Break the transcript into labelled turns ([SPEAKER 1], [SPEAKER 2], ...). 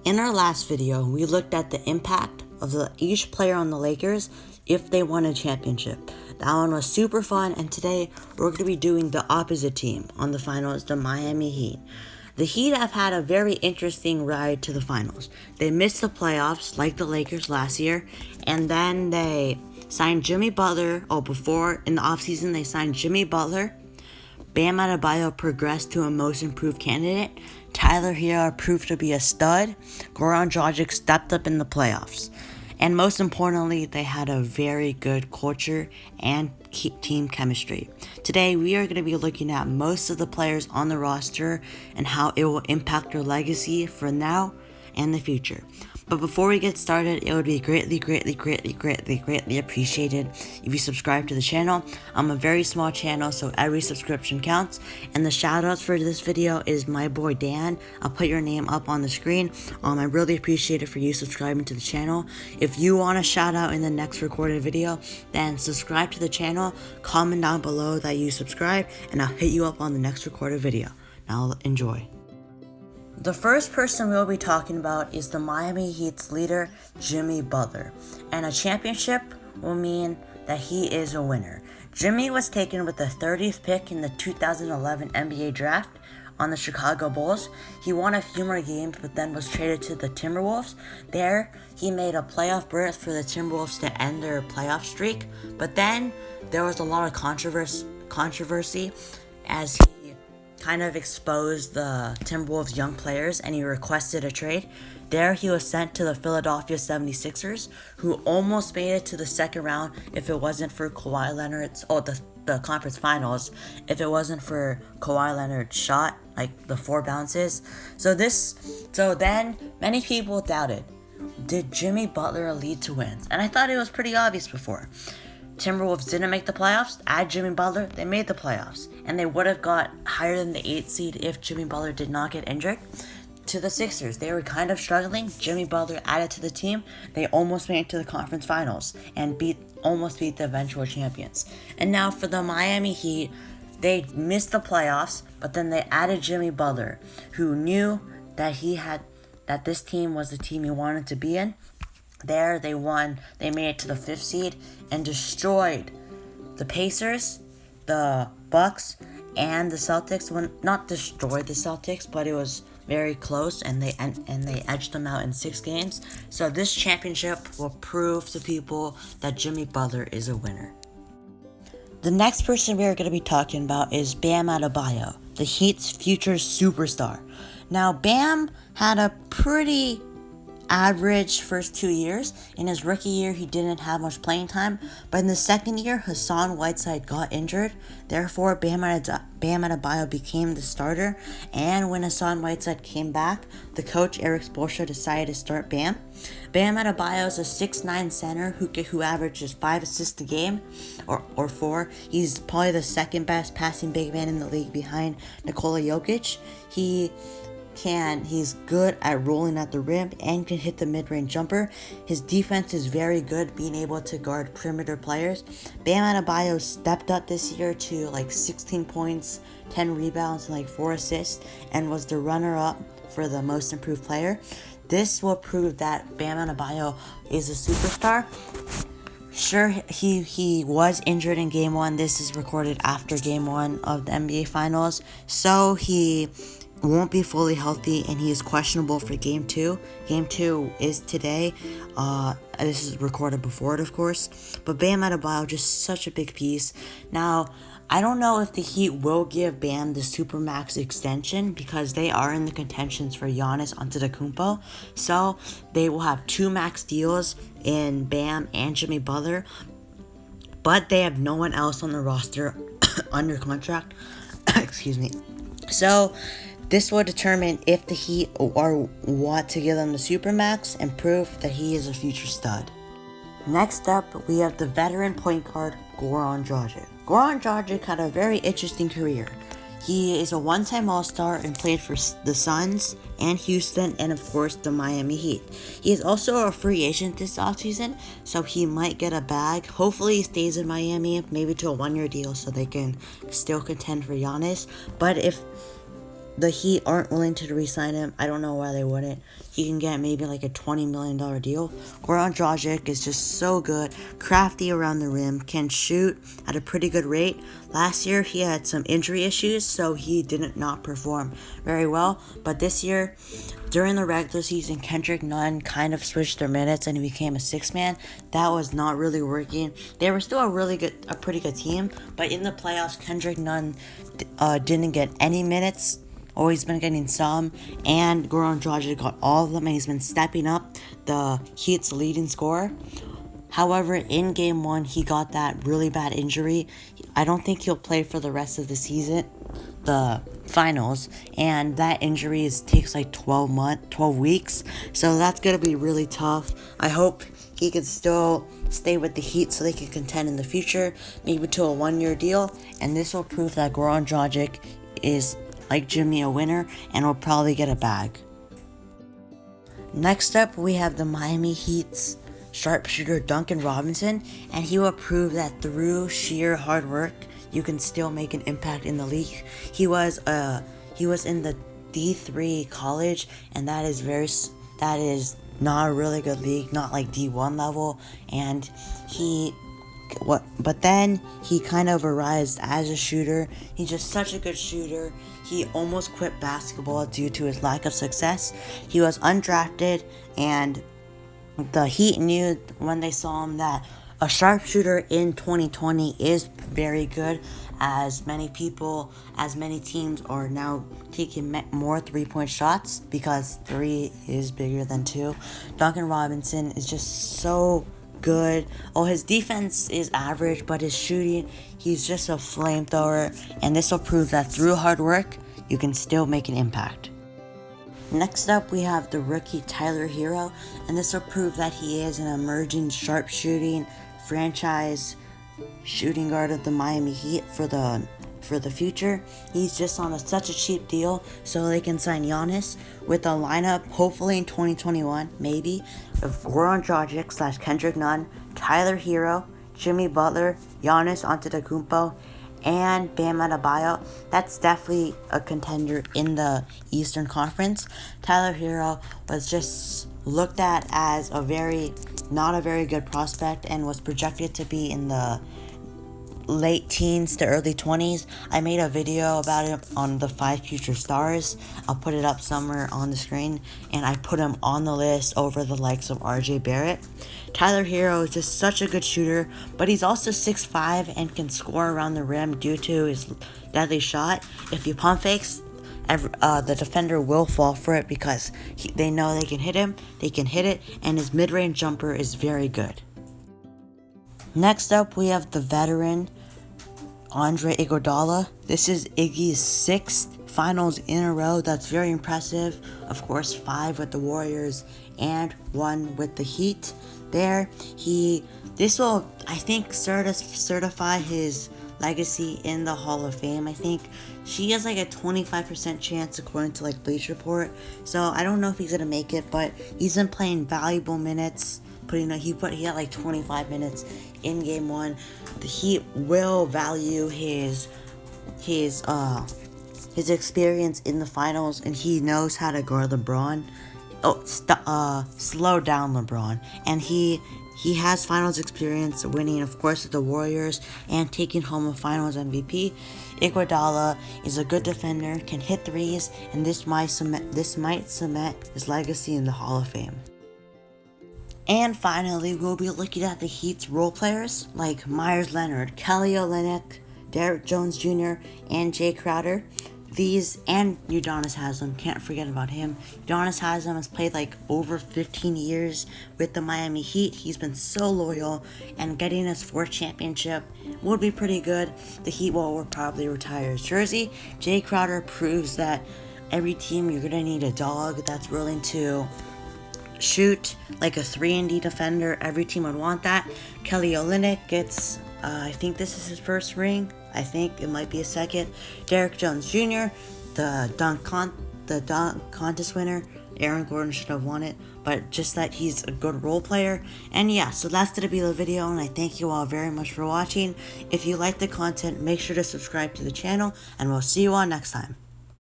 [SPEAKER 1] In our last video, we looked at the impact of each player on the Lakers if they won a championship. That one was super fun, and today we're going to be doing the opposite team on the finals, the Miami Heat. The Heat have had a very interesting ride to the finals. They missed the playoffs like the Lakers last year, and then they signed Jimmy Butler. Before in the offseason, they signed Jimmy Butler. Bam Adebayo progressed to a most improved candidate. Tyler Herro proved to be a stud. Goran Dragic stepped up in the playoffs. And most importantly, they had a very good culture and team chemistry. Today, we are going to be looking at most of the players on the roster and how it will impact their legacy for now and the future. But before we get started, it would be greatly appreciated if you subscribe to the channel. I'm a very small channel, so every subscription counts. And the shoutouts for this video is my boy Dan. I'll put your name up on the screen. I really appreciate it for you subscribing to the channel. If you want a shout out in the next recorded video, then subscribe to the channel, comment down below that you subscribe, and I'll hit you up on the next recorded video. Now enjoy. The first person we'll be talking about is the Miami Heat's leader, Jimmy Butler. And a championship will mean that he is a winner. Jimmy was taken with the 30th pick in the 2011 NBA draft on the Chicago Bulls. He won a few more games, but then was traded to the Timberwolves. There, he made a playoff berth for the Timberwolves to end their playoff streak. But then, there was a lot of controversy as he kind of exposed the Timberwolves' young players, and he requested a trade. There, he was sent to the Philadelphia 76ers, who almost made it to the second round if it wasn't for Kawhi Leonard's, the conference finals, if it wasn't for Kawhi Leonard's shot, like the 4 bounces. So then, many people doubted, did Jimmy Butler lead to wins? And I thought it was pretty obvious before. Timberwolves didn't make the playoffs. Add Jimmy Butler, they made the playoffs. And they would have got higher than the 8th seed if Jimmy Butler did not get injured. To the Sixers, they were kind of struggling. Jimmy Butler added to the team. They almost made it to the conference finals and almost beat the eventual champions. And now for the Miami Heat, they missed the playoffs, but then they added Jimmy Butler, who knew that that this team was the team he wanted to be in. There, they won. They made it to the 5th seed and destroyed the Pacers, the Bucks, and the Celtics. Well, not destroyed the Celtics, but it was very close, and they edged them out in 6 games. So this championship will prove to people that Jimmy Butler is a winner. The next person we are going to be talking about is Bam Adebayo, the Heat's future superstar. Now, Bam had a pretty average first 2 years. In his rookie year, he didn't have much playing time, but in the second year, Hassan Whiteside got injured. Therefore, Bam Adebayo became the starter, and when Hassan Whiteside came back, the coach Eric Spoelstra decided to start Bam. Bam Adebayo is a 6'9" center who averages 5 assists a game, or 4. He's probably the second best passing big man in the league behind Nikola Jokic. He's good at rolling at the rim and can hit the mid-range jumper. His defense is very good, being able to guard perimeter players. Bam Adebayo stepped up this year to 16 points, 10 rebounds, and 4 assists, and was the runner-up for the most improved player. This will prove that Bam Adebayo is a superstar. Sure, he was injured in Game 1. This is recorded after Game 1 of the NBA Finals, so he won't be fully healthy, and he is questionable for Game 2. Game 2 is today. This is recorded before it, of course. But Bam Adebayo, just such a big piece. Now, I don't know if the Heat will give Bam the Supermax extension because they are in the contentions for Giannis Antetokounmpo. So, they will have 2 max deals in Bam and Jimmy Butler. But they have no one else on the roster under contract. Excuse me. So, this will determine if the Heat want to give them the Supermax and prove that he is a future stud. Next up, we have the veteran point guard, Goran Dragic. Goran Dragic had a very interesting career. He is a one-time All-Star and played for the Suns and Houston and, of course, the Miami Heat. He is also a free agent this offseason, so he might get a bag. Hopefully, he stays in Miami, maybe to a 1-year deal so they can still contend for Giannis. But if the Heat aren't willing to re-sign him. I don't know why they wouldn't. He can get maybe like a $20 million deal. Goran Dragic is just so good, crafty around the rim, can shoot at a pretty good rate. Last year he had some injury issues, so he didn't not perform very well. But this year, during the regular season, Kendrick Nunn kind of switched their minutes and he became a six-man. That was not really working. They were still a pretty good team, but in the playoffs, Kendrick Nunn didn't get any minutes. Always been getting some, and Goran Dragic got all of them, and he's been stepping up the Heat's leading scorer. However, in Game 1, he got that really bad injury. I don't think he'll play for the rest of the season, the finals, and that injury takes like 12 weeks, so that's going to be really tough. I hope he can still stay with the Heat so they can contend in the future, maybe to a 1-year deal, and this will prove that Goran Dragic is, like Jimmy, a winner, and will probably get a bag. Next up, we have the Miami Heat's sharpshooter Duncan Robinson, and he will prove that through sheer hard work, you can still make an impact in the league. He was in the D3 college, and that is not a really good league, not like D1 level, and but then he kind of arrives as a shooter. He's just such a good shooter. He almost quit basketball due to his lack of success. He was undrafted, and the Heat knew when they saw him that a sharpshooter in 2020 is very good, as many teams are now taking more three-point shots because 3 is bigger than 2. Duncan Robinson is just so good. His defense is average, but his shooting, he's just a flamethrower, and this will prove that through hard work, you can still make an impact. Next up, we have the rookie Tyler Herro, and this will prove that he is an emerging sharpshooting franchise shooting guard of the Miami Heat for the future. He's just on such a cheap deal, so they can sign Giannis with a lineup, hopefully in 2021, maybe, of Goran Dragic / Kendrick Nunn, Tyler Herro, Jimmy Butler, Giannis Antetokounmpo, and Bam Adebayo. That's definitely a contender in the Eastern Conference. Tyler Herro was just looked at as not a very good prospect, and was projected to be in the late teens to early 20s. I made a video about it on the 5 future stars. I'll put it up somewhere on the screen, and I put him on the list over the likes of RJ Barrett. Tyler Herro is just such a good shooter, but he's also 6'5" and can score around the rim due to his deadly shot. If he pump fakes, the defender will fall for it because they know they can hit him, they can hit it, and his mid-range jumper is very good. Next up, we have the veteran Andre Iguodala. This is Iggy's 6th finals in a row. That's very impressive. Of course, 5 with the Warriors and 1 with the Heat. This will, I think, certify his legacy in the Hall of Fame. I think she has like a 25% chance according to like Bleacher Report. So I don't know if he's gonna make it, but he's been playing valuable minutes. He had like 25 minutes in Game 1. The Heat will value his experience in the finals, and he knows how to guard LeBron. Slow down LeBron, and he has finals experience, winning, of course, with the Warriors and taking home a finals MVP. Iguodala is a good defender, can hit threes, and this might cement his legacy in the Hall of Fame. And finally, we'll be looking at the Heat's role players like Myers Leonard, Kelly Olynyk, Derrick Jones Jr., and Jay Crowder. These, and Udonis Haslem, can't forget about him. Udonis Haslem has played like over 15 years with the Miami Heat. He's been so loyal, and getting his 4th championship would be pretty good. The Heat will probably retire his jersey. Jay Crowder proves that every team, you're going to need a dog that's willing to shoot like a 3-and-D defender. Every team would want that. Kelly Olynyk gets, I think this is his 1st ring. I think it might be a 2nd. Derrick Jones Jr., the dunk contest winner. Aaron Gordon should have won it, but just that he's a good role player. And yeah, so that's gonna be the video, and I thank you all very much for watching. If you like the content, make sure to subscribe to the channel, and we'll see you all next time.